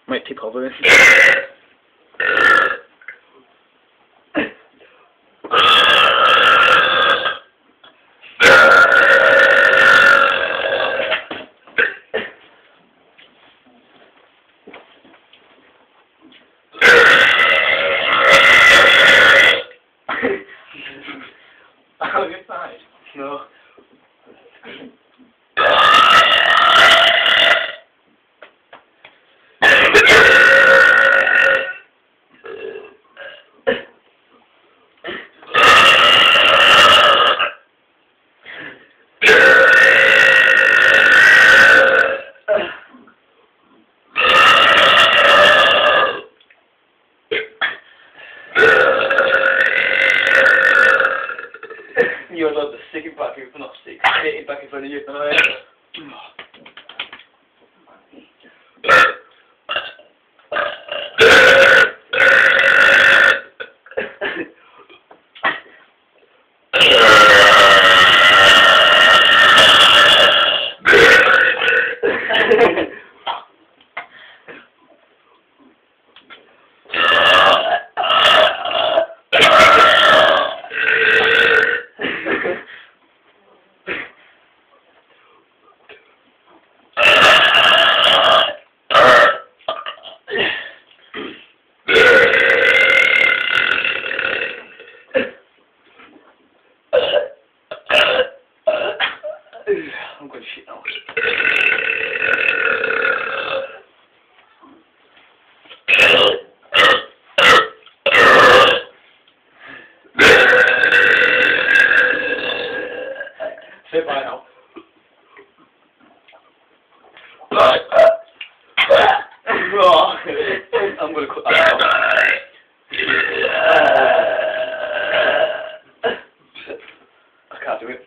Might tip over this. On your side? No. You're allowed to stick it back if not stick it back in front of you. I'm going to shit now. Say bye now. I'm going to cut that out. I can't do it.